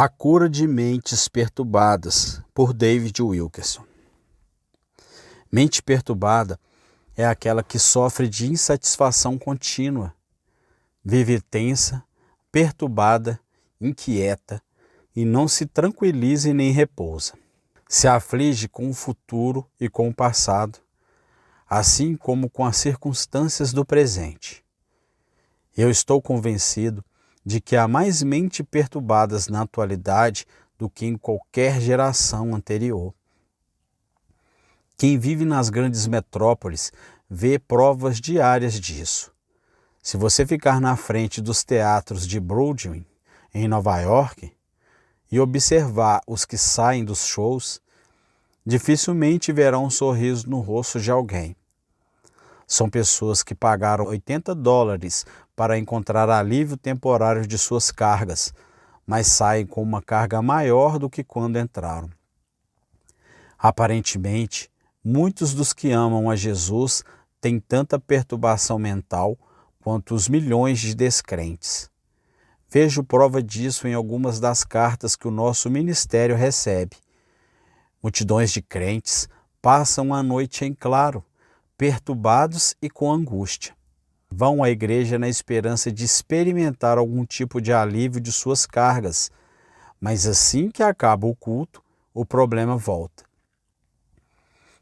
A cura de mentes perturbadas, por David Wilkerson. Mente perturbada é aquela que sofre de insatisfação contínua, vive tensa, perturbada, inquieta e não se tranquiliza e nem repousa. Se aflige com o futuro e com o passado, assim como com as circunstâncias do presente. Eu estou convencido de que há mais mentes perturbadas na atualidade do que em qualquer geração anterior. Quem vive nas grandes metrópoles vê provas diárias disso. Se você ficar na frente dos teatros de Broadway, em Nova York, e observar os que saem dos shows, dificilmente verá um sorriso no rosto de alguém. São pessoas que pagaram $80 para encontrar alívio temporário de suas cargas, mas saem com uma carga maior do que quando entraram. Aparentemente, muitos dos que amam a Jesus têm tanta perturbação mental quanto os milhões de descrentes. Vejo prova disso em algumas das cartas que o nosso ministério recebe. Multidões de crentes passam a noite em claro, perturbados e com angústia. Vão à igreja na esperança de experimentar algum tipo de alívio de suas cargas, mas assim que acaba o culto, o problema volta.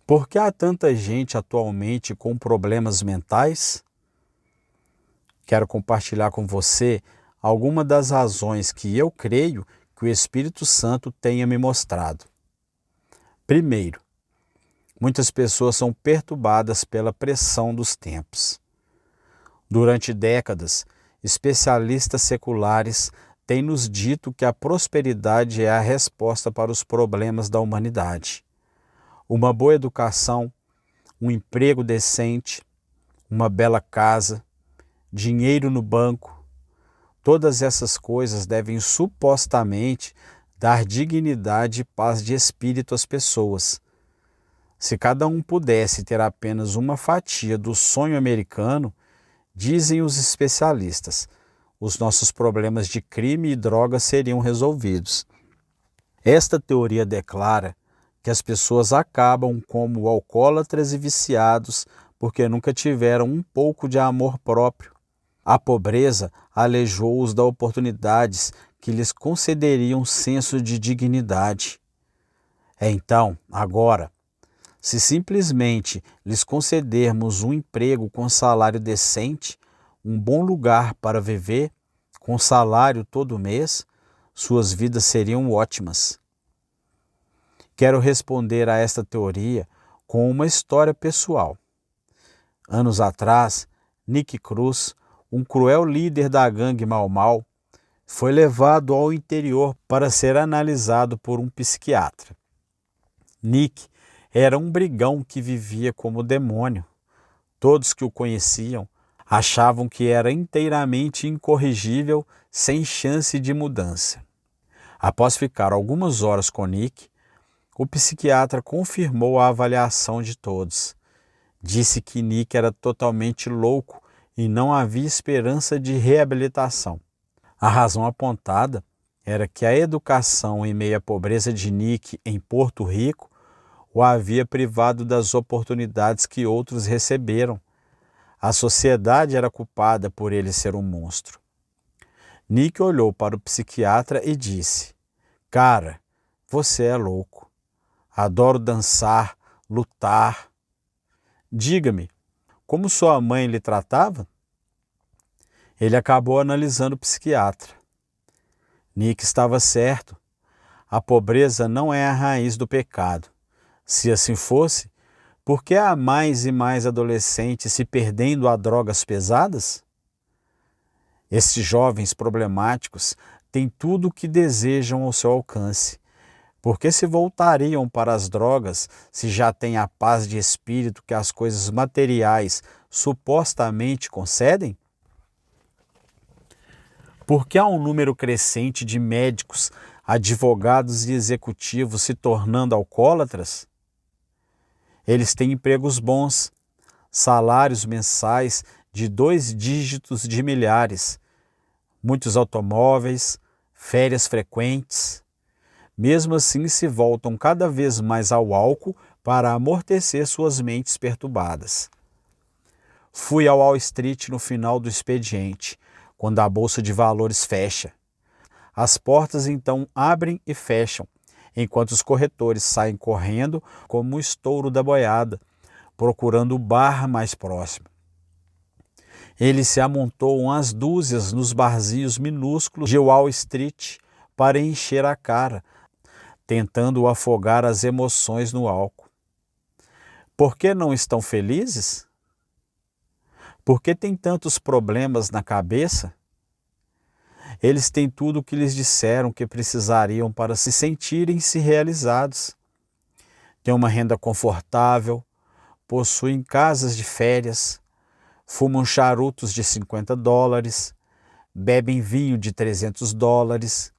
Por que há tanta gente atualmente com problemas mentais? Quero compartilhar com você algumas das razões que eu creio que o Espírito Santo tenha me mostrado. Primeiro, muitas pessoas são perturbadas pela pressão dos tempos. Durante décadas, especialistas seculares têm nos dito que a prosperidade é a resposta para os problemas da humanidade. Uma boa educação, um emprego decente, uma bela casa, dinheiro no banco, todas essas coisas devem supostamente dar dignidade e paz de espírito às pessoas. Se cada um pudesse ter apenas uma fatia do sonho americano, dizem os especialistas, os nossos problemas de crime e drogas seriam resolvidos. Esta teoria declara que as pessoas acabam como alcoólatras e viciados porque nunca tiveram um pouco de amor próprio. A pobreza alejou-os das oportunidades que lhes concederiam um senso de dignidade. Então, agora, se simplesmente lhes concedermos um emprego com salário decente, um bom lugar para viver, com salário todo mês, suas vidas seriam ótimas. Quero responder a esta teoria com uma história pessoal. Anos atrás, Nick Cruz, um cruel líder da gangue Mau Mau, foi levado ao interior para ser analisado por um psiquiatra. Nick era um brigão que vivia como demônio. Todos que o conheciam achavam que era inteiramente incorrigível, sem chance de mudança. Após ficar algumas horas com Nick, o psiquiatra confirmou a avaliação de todos. Disse que Nick era totalmente louco e não havia esperança de reabilitação. A razão apontada era que a educação em meio à pobreza de Nick em Porto Rico o havia privado das oportunidades que outros receberam. A sociedade era culpada por ele ser um monstro. Nick olhou para o psiquiatra e disse: "Cara, você é louco. Adoro dançar, lutar. Diga-me, como sua mãe lhe tratava?" Ele acabou analisando o psiquiatra. Nick estava certo. A pobreza não é a raiz do pecado. Se assim fosse, por que há mais e mais adolescentes se perdendo a drogas pesadas? Esses jovens problemáticos têm tudo o que desejam ao seu alcance. Por que se voltariam para as drogas se já têm a paz de espírito que as coisas materiais supostamente concedem? Por que há um número crescente de médicos, advogados e executivos se tornando alcoólatras? Eles têm empregos bons, salários mensais de 2 dígitos de milhares, muitos automóveis, férias frequentes. Mesmo assim, se voltam cada vez mais ao álcool para amortecer suas mentes perturbadas. Fui ao Wall Street no final do expediente, quando a bolsa de valores fecha. As portas então abrem e fecham, enquanto os corretores saem correndo como o estouro da boiada, procurando o bar mais próximo. Eles se amontoam às dúzias nos barzinhos minúsculos de Wall Street para encher a cara, tentando afogar as emoções no álcool. Por que não estão felizes? Por que têm tantos problemas na cabeça? Eles têm tudo o que lhes disseram que precisariam para se sentirem-se realizados. Têm uma renda confortável, possuem casas de férias, fumam charutos de $50, bebem vinho de $300,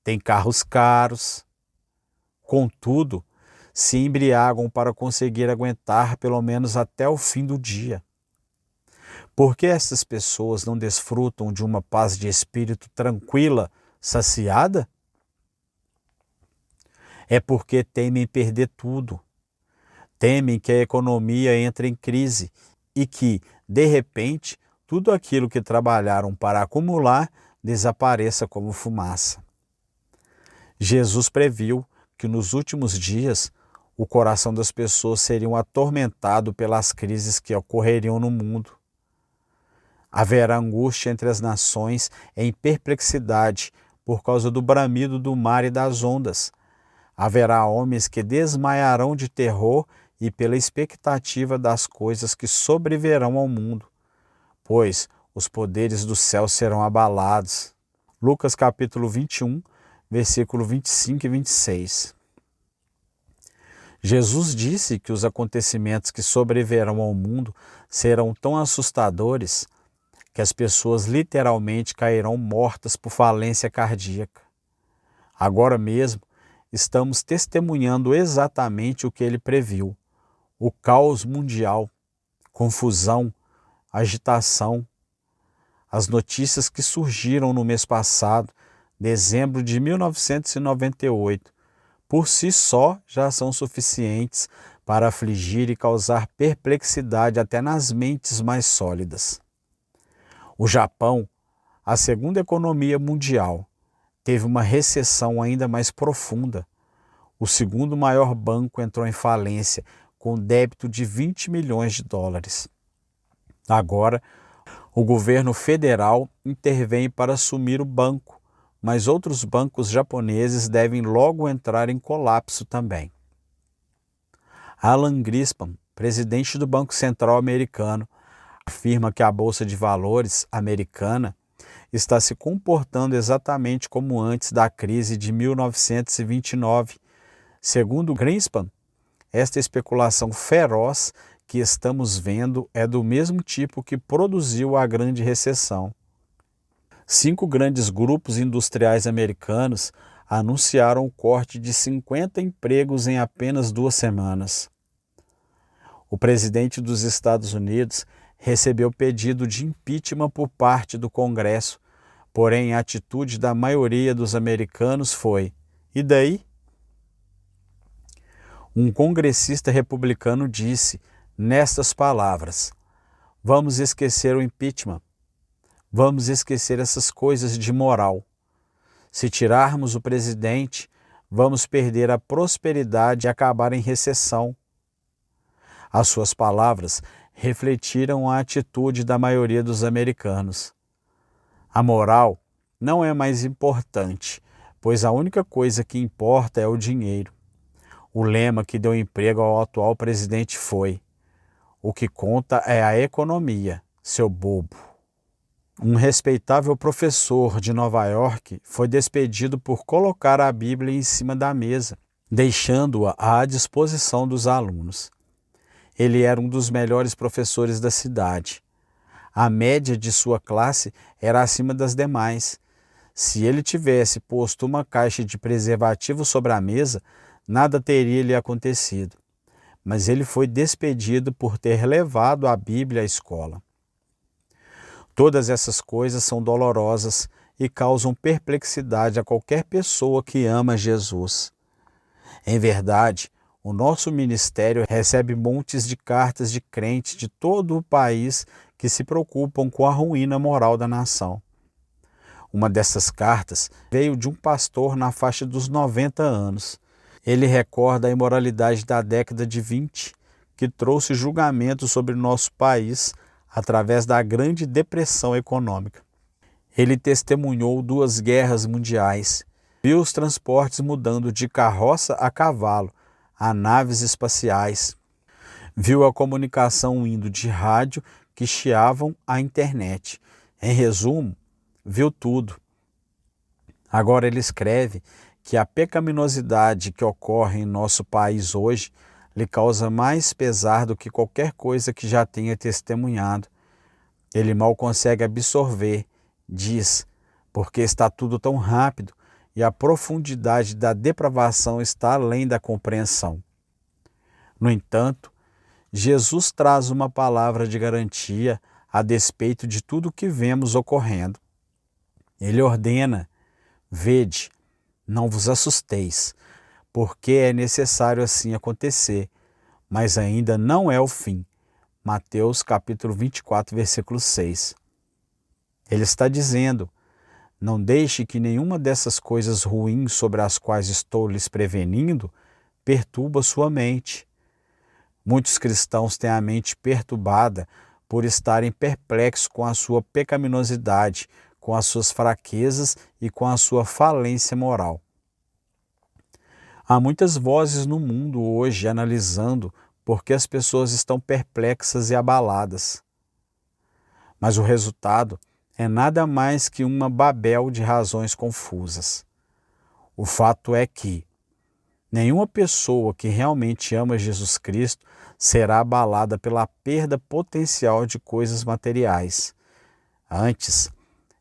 têm carros caros. Contudo, se embriagam para conseguir aguentar pelo menos até o fim do dia. Por que essas pessoas não desfrutam de uma paz de espírito tranquila, saciada? É porque temem perder tudo. Temem que a economia entre em crise e que, de repente, tudo aquilo que trabalharam para acumular desapareça como fumaça. Jesus previu que nos últimos dias o coração das pessoas seria atormentado pelas crises que ocorreriam no mundo. Haverá angústia entre as nações em perplexidade por causa do bramido do mar e das ondas. Haverá homens que desmaiarão de terror e pela expectativa das coisas que sobrevirão ao mundo, pois os poderes do céu serão abalados. Lucas capítulo 21, versículo 25 e 26. Jesus disse que os acontecimentos que sobrevirão ao mundo serão tão assustadores que as pessoas literalmente cairão mortas por falência cardíaca. Agora mesmo, estamos testemunhando exatamente o que ele previu: o caos mundial, confusão, agitação. As notícias que surgiram no mês passado, dezembro de 1998, por si só já são suficientes para afligir e causar perplexidade até nas mentes mais sólidas. O Japão, a segunda economia mundial, teve uma recessão ainda mais profunda. O segundo maior banco entrou em falência, com débito de $20 milhões. Agora, o governo federal intervém para assumir o banco, mas outros bancos japoneses devem logo entrar em colapso também. Alan Greenspan, presidente do Banco Central americano, afirma que a Bolsa de Valores americana está se comportando exatamente como antes da crise de 1929. Segundo Greenspan, esta especulação feroz que estamos vendo é do mesmo tipo que produziu a Grande Recessão. 5 grandes grupos industriais americanos anunciaram o corte de 50 empregos em apenas 2 semanas. O presidente dos Estados Unidos recebeu pedido de impeachment por parte do Congresso, porém a atitude da maioria dos americanos foi: e daí? Um congressista republicano disse, nestas palavras: vamos esquecer o impeachment. Vamos esquecer essas coisas de moral. Se tirarmos o presidente, vamos perder a prosperidade e acabar em recessão. As suas palavras refletiram a atitude da maioria dos americanos. A moral não é mais importante, pois a única coisa que importa é o dinheiro. O lema que deu emprego ao atual presidente foi: o que conta é a economia, seu bobo. Um respeitável professor de Nova York foi despedido por colocar a Bíblia em cima da mesa, deixando-a à disposição dos alunos. Ele era um dos melhores professores da cidade. A média de sua classe era acima das demais. Se ele tivesse posto uma caixa de preservativo sobre a mesa, nada teria lhe acontecido. Mas ele foi despedido por ter levado a Bíblia à escola. Todas essas coisas são dolorosas e causam perplexidade a qualquer pessoa que ama Jesus. Em verdade, o nosso ministério recebe montes de cartas de crentes de todo o país que se preocupam com a ruína moral da nação. Uma dessas cartas veio de um pastor na faixa dos 90 anos. Ele recorda a imoralidade da década de 20, que trouxe julgamento sobre nosso país através da Grande Depressão Econômica. Ele testemunhou 2 guerras mundiais, viu os transportes mudando de carroça a cavalo, a naves espaciais, viu a comunicação indo de rádio que chiavam à internet. Em resumo, viu tudo. Agora ele escreve que a pecaminosidade que ocorre em nosso país hoje lhe causa mais pesar do que qualquer coisa que já tenha testemunhado. Ele mal consegue absorver, diz, porque está tudo tão rápido e a profundidade da depravação está além da compreensão. No entanto, Jesus traz uma palavra de garantia a despeito de tudo o que vemos ocorrendo. Ele ordena: vede, não vos assusteis, porque é necessário assim acontecer, mas ainda não é o fim. Mateus capítulo 24, versículo 6. Ele está dizendo: não deixe que nenhuma dessas coisas ruins sobre as quais estou lhes prevenindo perturba sua mente. Muitos cristãos têm a mente perturbada por estarem perplexos com a sua pecaminosidade, com as suas fraquezas e com a sua falência moral. Há muitas vozes no mundo hoje analisando por que as pessoas estão perplexas e abaladas. Mas o resultado é nada mais que uma Babel de razões confusas. O fato é que nenhuma pessoa que realmente ama Jesus Cristo será abalada pela perda potencial de coisas materiais. Antes,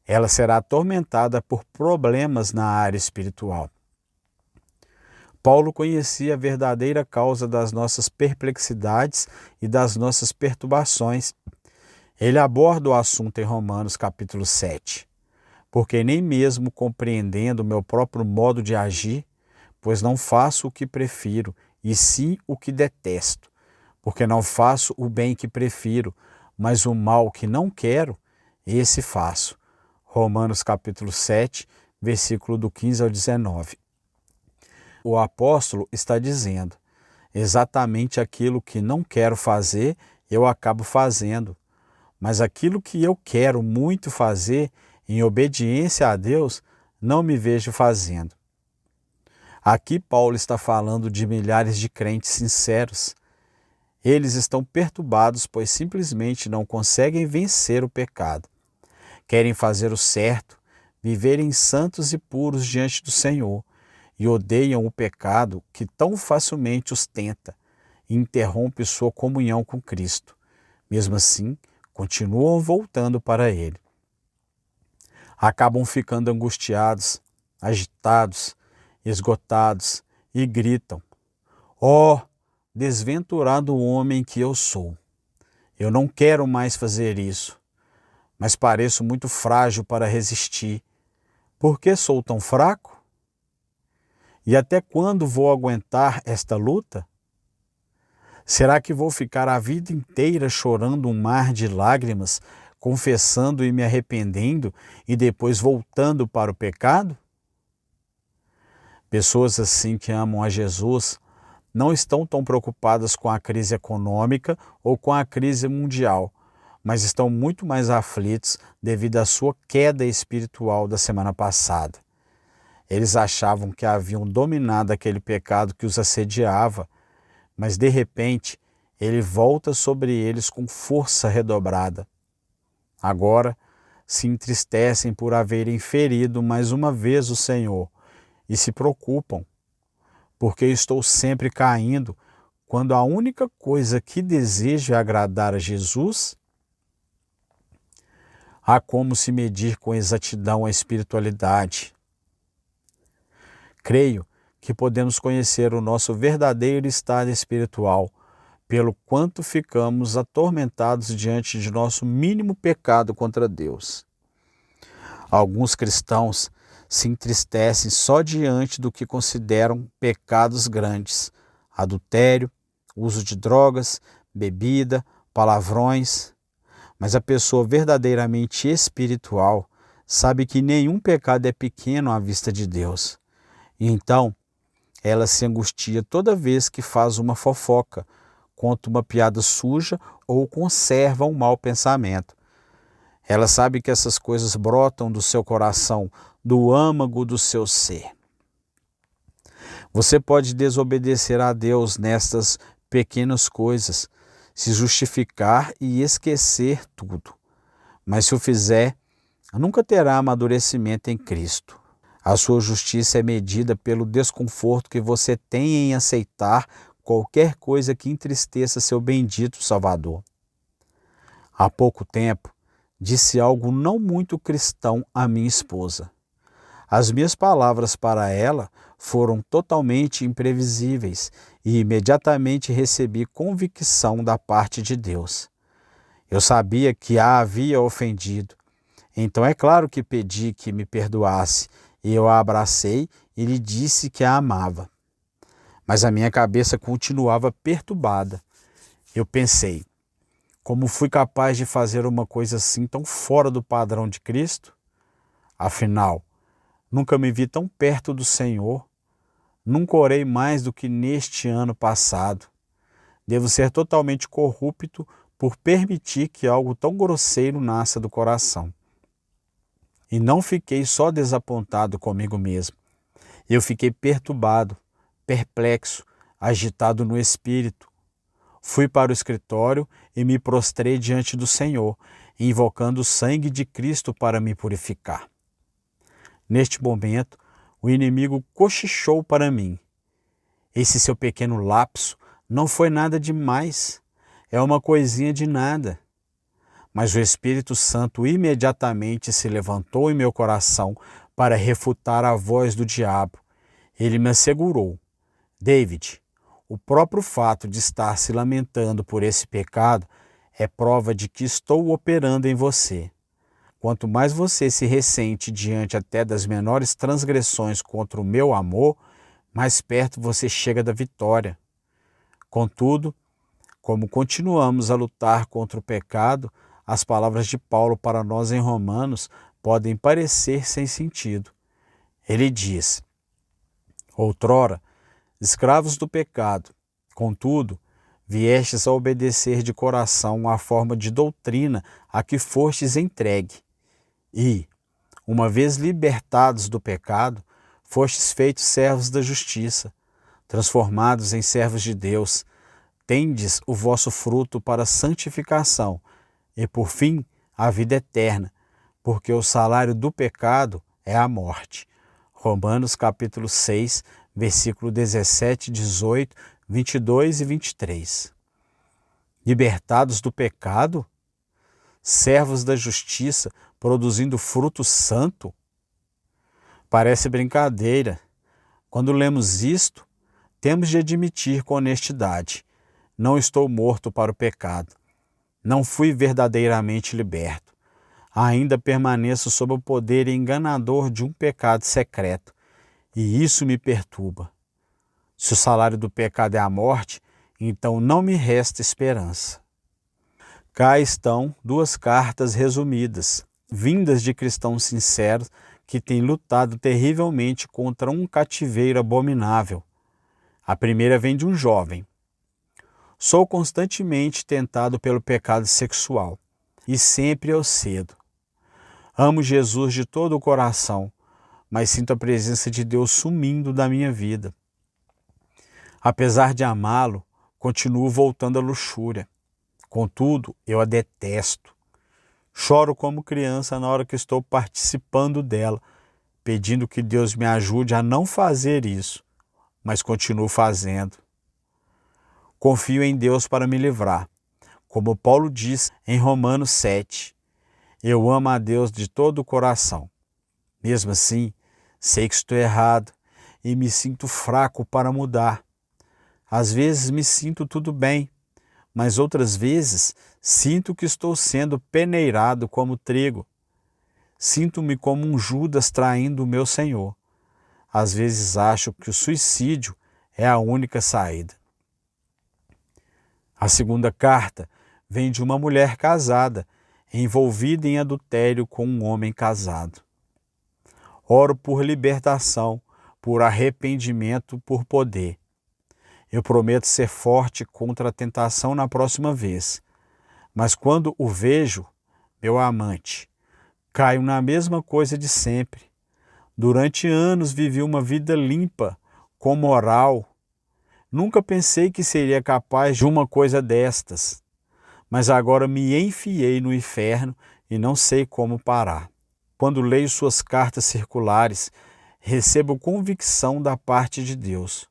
ela será atormentada por problemas na área espiritual. Paulo conhecia a verdadeira causa das nossas perplexidades e das nossas perturbações. Ele aborda o assunto em Romanos capítulo 7. Porque nem mesmo compreendendo o meu próprio modo de agir, pois não faço o que prefiro, e sim o que detesto. Porque não faço o bem que prefiro, mas o mal que não quero, esse faço. Romanos capítulo 7, versículo do 15 ao 19. O apóstolo está dizendo: exatamente aquilo que não quero fazer, eu acabo fazendo. Mas aquilo que eu quero muito fazer, em obediência a Deus, não me vejo fazendo. Aqui Paulo está falando de milhares de crentes sinceros. Eles estão perturbados, pois simplesmente não conseguem vencer o pecado. Querem fazer o certo, viverem santos e puros diante do Senhor, e odeiam o pecado que tão facilmente os tenta e interrompe sua comunhão com Cristo. Mesmo assim, continuam voltando para Ele. Acabam ficando angustiados, agitados, esgotados e gritam: ó, desventurado homem que eu sou! Eu não quero mais fazer isso, mas pareço muito frágil para resistir. Por que sou tão fraco? E até quando vou aguentar esta luta? Será que vou ficar a vida inteira chorando um mar de lágrimas, confessando e me arrependendo e depois voltando para o pecado? Pessoas assim que amam a Jesus não estão tão preocupadas com a crise econômica ou com a crise mundial, mas estão muito mais aflitos devido à sua queda espiritual da semana passada. Eles achavam que haviam dominado aquele pecado que os assediava, mas de repente ele volta sobre eles com força redobrada. Agora se entristecem por haverem ferido mais uma vez o Senhor e se preocupam, porque estou sempre caindo quando a única coisa que desejo é agradar a Jesus? Há como se medir com exatidão a espiritualidade. Creio que podemos conhecer o nosso verdadeiro estado espiritual pelo quanto ficamos atormentados diante de nosso mínimo pecado contra Deus. Alguns cristãos se entristecem só diante do que consideram pecados grandes: adultério, uso de drogas, bebida, palavrões. Mas a pessoa verdadeiramente espiritual sabe que nenhum pecado é pequeno à vista de Deus. E então, ela se angustia toda vez que faz uma fofoca, conta uma piada suja ou conserva um mau pensamento. Ela sabe que essas coisas brotam do seu coração, do âmago do seu ser. Você pode desobedecer a Deus nestas pequenas coisas, se justificar e esquecer tudo. Mas se o fizer, nunca terá amadurecimento em Cristo. A sua justiça é medida pelo desconforto que você tem em aceitar qualquer coisa que entristeça seu bendito Salvador. Há pouco tempo, disse algo não muito cristão à minha esposa. As minhas palavras para ela foram totalmente imprevisíveis e imediatamente recebi convicção da parte de Deus. Eu sabia que a havia ofendido, então é claro que pedi que me perdoasse e eu a abracei e lhe disse que a amava. Mas a minha cabeça continuava perturbada. Eu pensei: como fui capaz de fazer uma coisa assim tão fora do padrão de Cristo? Afinal, nunca me vi tão perto do Senhor. Nunca orei mais do que neste ano passado. Devo ser totalmente corrupto por permitir que algo tão grosseiro nasça do coração. E não fiquei só desapontado comigo mesmo. Eu fiquei perturbado, perplexo, agitado no espírito. Fui para o escritório e me prostrei diante do Senhor, invocando o sangue de Cristo para me purificar. Neste momento, o inimigo cochichou para mim: esse seu pequeno lapso não foi nada demais, é uma coisinha de nada. Mas o Espírito Santo imediatamente se levantou em meu coração para refutar a voz do diabo. Ele me assegurou: David, o próprio fato de estar se lamentando por esse pecado é prova de que estou operando em você. Quanto mais você se ressente diante até das menores transgressões contra o meu amor, mais perto você chega da vitória. Contudo, como continuamos a lutar contra o pecado, as palavras de Paulo para nós em Romanos podem parecer sem sentido. Ele diz: outrora, escravos do pecado, contudo, viestes a obedecer de coração à forma de doutrina a que fostes entregue. E, uma vez libertados do pecado, fostes feitos servos da justiça, transformados em servos de Deus, tendes o vosso fruto para a santificação e, por fim, a vida eterna, porque o salário do pecado é a morte. Romanos capítulo 6, versículo 17, 18, 22 e 23. Libertados do pecado? Servos da justiça, produzindo fruto santo? Parece brincadeira. Quando lemos isto, temos de admitir com honestidade: não estou morto para o pecado. Não fui verdadeiramente liberto. Ainda permaneço sob o poder enganador de um pecado secreto, e isso me perturba. Se o salário do pecado é a morte, então não me resta esperança. Cá estão duas cartas resumidas, vindas de cristãos sinceros que têm lutado terrivelmente contra um cativeiro abominável. A primeira vem de um jovem. Sou constantemente tentado pelo pecado sexual, e sempre eu cedo. Amo Jesus de todo o coração, mas sinto a presença de Deus sumindo da minha vida. Apesar de amá-lo, continuo voltando à luxúria. Contudo, eu a detesto. Choro como criança na hora que estou participando dela, pedindo que Deus me ajude a não fazer isso, mas continuo fazendo. Confio em Deus para me livrar. Como Paulo diz em Romanos 7, eu amo a Deus de todo o coração. Mesmo assim, sei que estou errado e me sinto fraco para mudar. Às vezes me sinto tudo bem, mas outras vezes sinto que estou sendo peneirado como trigo. Sinto-me como um Judas traindo o meu Senhor. Às vezes acho que o suicídio é a única saída. A segunda carta vem de uma mulher casada, envolvida em adultério com um homem casado. Oro por libertação, por arrependimento, por poder. Eu prometo ser forte contra a tentação na próxima vez. Mas quando o vejo, meu amante, caio na mesma coisa de sempre. Durante anos vivi uma vida limpa, com moral. Nunca pensei que seria capaz de uma coisa destas. Mas agora me enfiei no inferno e não sei como parar. Quando leio suas cartas circulares, recebo convicção da parte de Deus.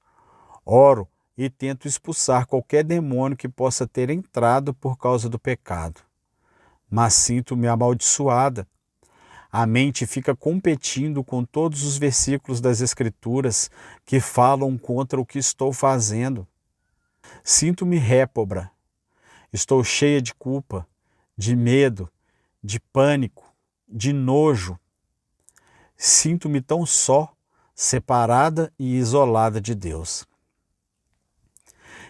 Oro e tento expulsar qualquer demônio que possa ter entrado por causa do pecado. Mas sinto-me amaldiçoada. A mente fica competindo com todos os versículos das Escrituras que falam contra o que estou fazendo. Sinto-me réproba. Estou cheia de culpa, de medo, de pânico, de nojo. Sinto-me tão só, separada e isolada de Deus.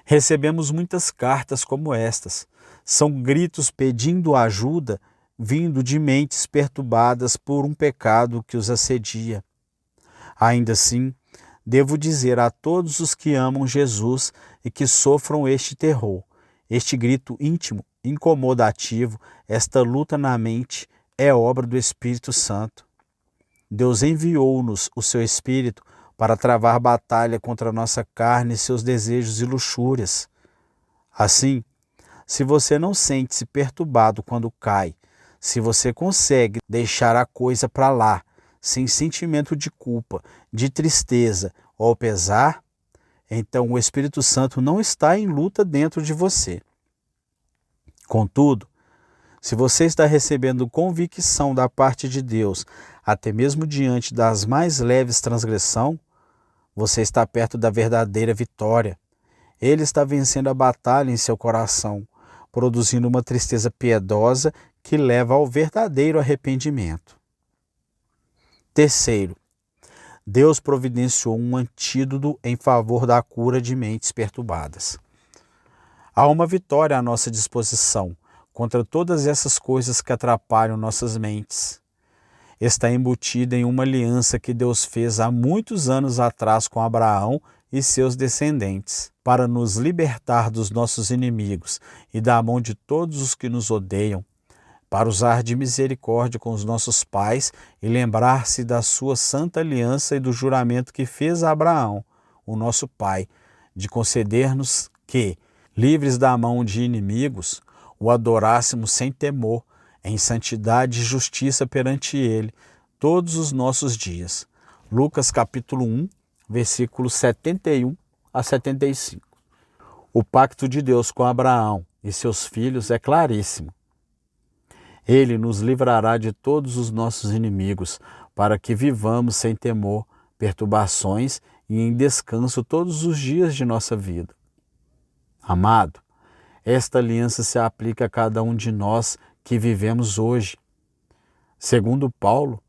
Recebemos muitas cartas como estas. São gritos pedindo ajuda, vindo de mentes perturbadas por um pecado que os assedia. Ainda assim, devo dizer a todos os que amam Jesus e que sofram este terror, este grito íntimo, incomodativo, esta luta na mente, é obra do Espírito Santo. Deus enviou-nos o seu Espírito para travar batalha contra a nossa carne e seus desejos e luxúrias. Assim, se você não sente-se perturbado quando cai, se você consegue deixar a coisa para lá, sem sentimento de culpa, de tristeza ou pesar, então o Espírito Santo não está em luta dentro de você. Contudo, se você está recebendo convicção da parte de Deus, até mesmo diante das mais leves transgressões, você está perto da verdadeira vitória. Ele está vencendo a batalha em seu coração, produzindo uma tristeza piedosa que leva ao verdadeiro arrependimento. Terceiro, Deus providenciou um antídoto em favor da cura de mentes perturbadas. Há uma vitória à nossa disposição contra todas essas coisas que atrapalham nossas mentes. Está embutida em uma aliança que Deus fez há muitos anos atrás com Abraão e seus descendentes, para nos libertar dos nossos inimigos e da mão de todos os que nos odeiam, para usar de misericórdia com os nossos pais e lembrar-se da sua santa aliança e do juramento que fez a Abraão, o nosso pai, de conceder-nos que, livres da mão de inimigos, o adorássemos sem temor, em santidade e justiça perante ele, todos os nossos dias. Lucas capítulo 1, versículos 71 a 75. O pacto de Deus com Abraão e seus filhos é claríssimo. Ele nos livrará de todos os nossos inimigos, para que vivamos sem temor, perturbações e em descanso todos os dias de nossa vida. Amado, esta aliança se aplica a cada um de nós que vivemos hoje. Segundo Paulo,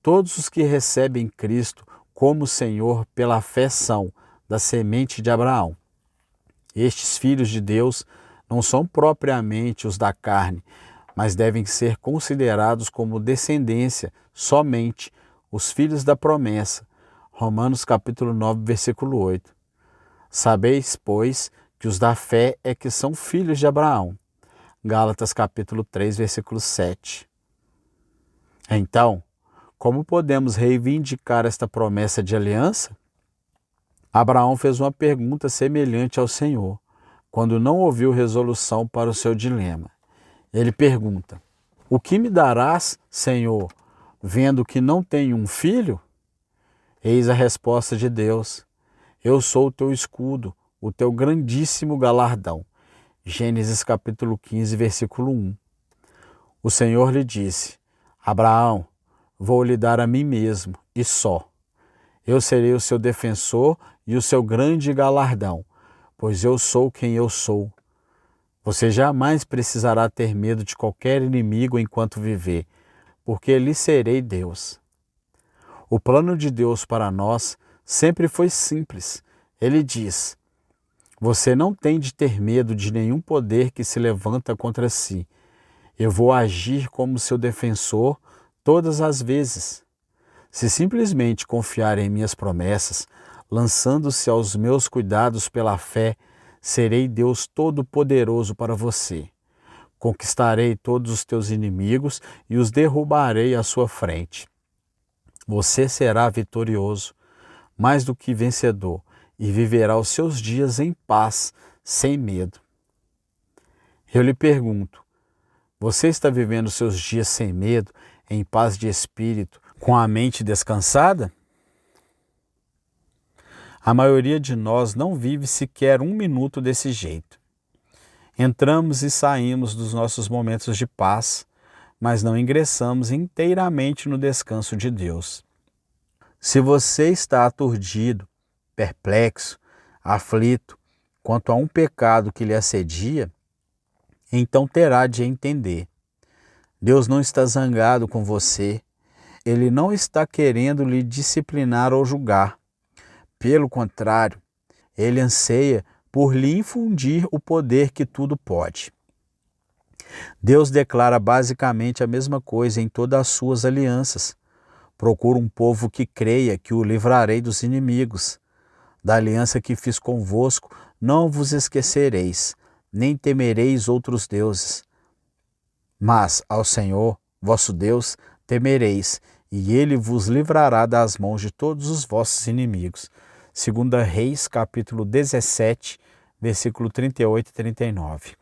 todos os que recebem Cristo como Senhor pela fé são da semente de Abraão. Estes filhos de Deus não são propriamente os da carne, mas devem ser considerados como descendência somente os filhos da promessa. Romanos capítulo 9, versículo 8. Sabeis, pois, que os da fé é que são filhos de Abraão. Gálatas capítulo 3, versículo 7. Então, como podemos reivindicar esta promessa de aliança? Abraão fez uma pergunta semelhante ao Senhor, quando não ouviu resolução para o seu dilema. Ele pergunta: o que me darás, Senhor, vendo que não tenho um filho? Eis a resposta de Deus: eu sou o teu escudo, o teu grandíssimo galardão. Gênesis capítulo 15, versículo 1. O Senhor lhe disse: Abraão, vou lhe dar a mim mesmo, e só. Eu serei o seu defensor e o seu grande galardão, pois eu sou quem eu sou. Você jamais precisará ter medo de qualquer inimigo enquanto viver, porque lhe serei Deus. O plano de Deus para nós sempre foi simples. Ele diz: você não tem de ter medo de nenhum poder que se levanta contra si. Eu vou agir como seu defensor todas as vezes. Se simplesmente confiar em minhas promessas, lançando-se aos meus cuidados pela fé, serei Deus Todo-Poderoso para você. Conquistarei todos os teus inimigos e os derrubarei à sua frente. Você será vitorioso, mais do que vencedor, e viverá os seus dias em paz, sem medo. Eu lhe pergunto, você está vivendo seus dias sem medo, em paz de espírito, com a mente descansada? A maioria de nós não vive sequer um minuto desse jeito. Entramos e saímos dos nossos momentos de paz, mas não ingressamos inteiramente no descanso de Deus. Se você está aturdido, perplexo, aflito quanto a um pecado que lhe assedia, então terá de entender. Deus não está zangado com você. Ele não está querendo lhe disciplinar ou julgar. Pelo contrário, ele anseia por lhe infundir o poder que tudo pode. Deus declara basicamente a mesma coisa em todas as suas alianças. Procura um povo que creia que o livrarei dos inimigos. Da aliança que fiz convosco, não vos esquecereis, nem temereis outros deuses. Mas ao Senhor, vosso Deus, temereis, e ele vos livrará das mãos de todos os vossos inimigos. 2 Reis, capítulo 17, versículo 38 e 39.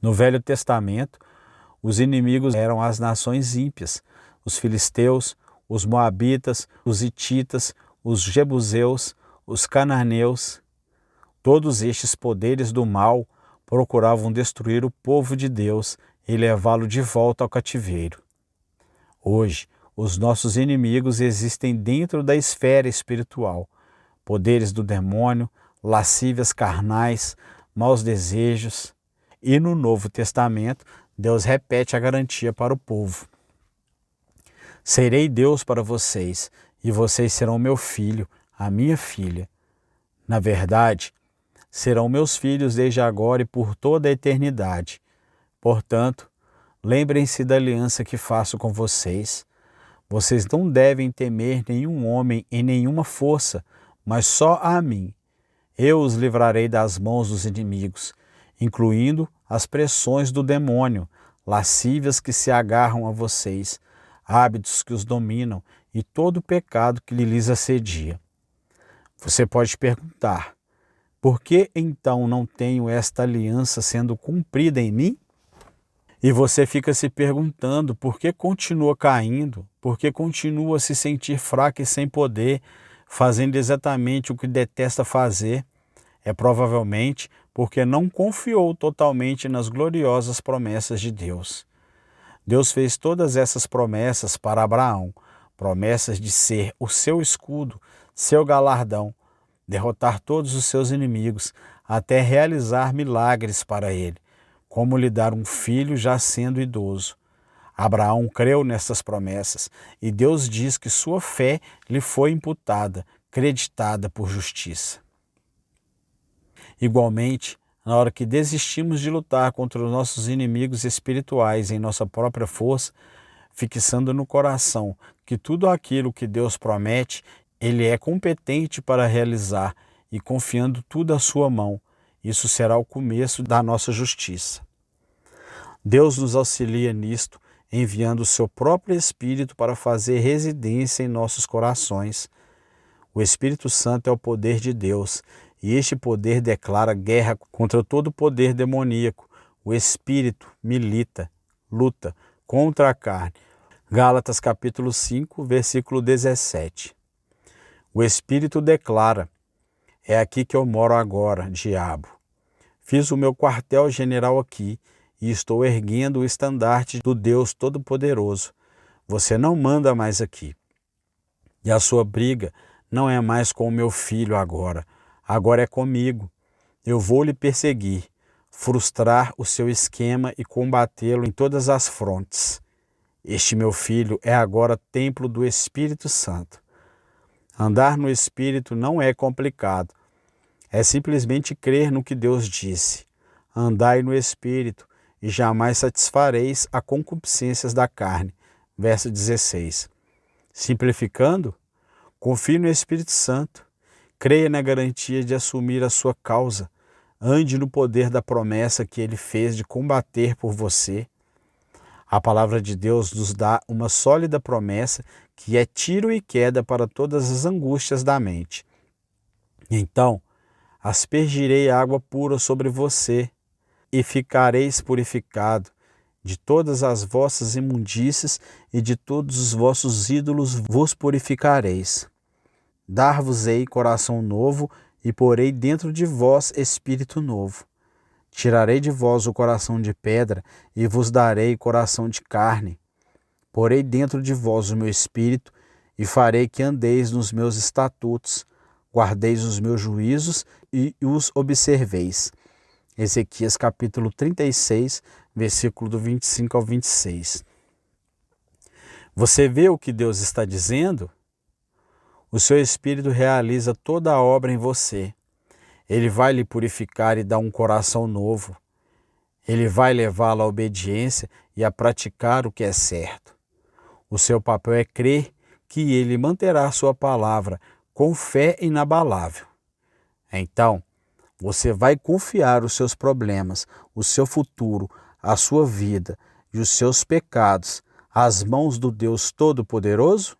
No Velho Testamento, os inimigos eram as nações ímpias, os filisteus, os moabitas, os hititas, os jebuseus, os cananeus. Todos estes poderes do mal procuravam destruir o povo de Deus e levá-lo de volta ao cativeiro. Hoje, os nossos inimigos existem dentro da esfera espiritual. Poderes do demônio, lascívias carnais, maus desejos. E no Novo Testamento, Deus repete a garantia para o povo. Serei Deus para vocês, e vocês serão meu filho, a minha filha. Na verdade, serão meus filhos desde agora e por toda a eternidade. Portanto, lembrem-se da aliança que faço com vocês. Vocês não devem temer nenhum homem e nenhuma força, mas só a mim. Eu os livrarei das mãos dos inimigos, incluindo as pressões do demônio, lascívias que se agarram a vocês, hábitos que os dominam e todo o pecado que lhes assedia. Você pode perguntar, por que então não tenho esta aliança sendo cumprida em mim? E você fica se perguntando por que continua caindo, por que continua a se sentir fraco e sem poder, fazendo exatamente o que detesta fazer. É provavelmente porque não confiou totalmente nas gloriosas promessas de Deus. Deus fez todas essas promessas para Abraão, promessas de ser o seu escudo, seu galardão, derrotar todos os seus inimigos, até realizar milagres para ele, como lhe dar um filho já sendo idoso. Abraão creu nessas promessas e Deus diz que sua fé lhe foi imputada, creditada por justiça. Igualmente, na hora que desistimos de lutar contra os nossos inimigos espirituais em nossa própria força, fixando no coração que tudo aquilo que Deus promete, Ele é competente para realizar e confiando tudo à sua mão, isso será o começo da nossa justiça. Deus nos auxilia nisto, enviando o seu próprio Espírito para fazer residência em nossos corações. O Espírito Santo é o poder de Deus, e este poder declara guerra contra todo poder demoníaco. O Espírito milita, luta contra a carne. Gálatas capítulo 5, versículo 17. O Espírito declara, é aqui que eu moro agora, diabo. Fiz o meu quartel-general aqui e estou erguendo o estandarte do Deus Todo-Poderoso. Você não manda mais aqui. E a sua briga não é mais com o meu filho agora é comigo. Eu vou lhe perseguir, frustrar o seu esquema e combatê-lo em todas as frontes. Este meu filho é agora templo do Espírito Santo. Andar no Espírito não é complicado. É simplesmente crer no que Deus disse. Andai no Espírito e jamais satisfareis as concupiscências da carne. Verso 16. Simplificando, confie no Espírito Santo. Creia na garantia de assumir a sua causa. Ande no poder da promessa que ele fez de combater por você. A palavra de Deus nos dá uma sólida promessa que é tiro e queda para todas as angústias da mente. Então, aspergirei água pura sobre você e ficareis purificado. De todas as vossas imundícies e de todos os vossos ídolos vos purificareis. Dar-vos-ei coração novo e porei dentro de vós espírito novo. Tirarei de vós o coração de pedra e vos darei coração de carne. Porei dentro de vós o meu espírito e farei que andeis nos meus estatutos, guardeis os meus juízos e os observeis. Ezequias capítulo 36, versículo do 25 ao 26. Você vê o que Deus está dizendo? O seu Espírito realiza toda a obra em você. Ele vai lhe purificar e dar um coração novo. Ele vai levá-lo à obediência e a praticar o que é certo. O seu papel é crer que ele manterá sua palavra com fé inabalável. Então, você vai confiar os seus problemas, o seu futuro, a sua vida e os seus pecados às mãos do Deus Todo-Poderoso?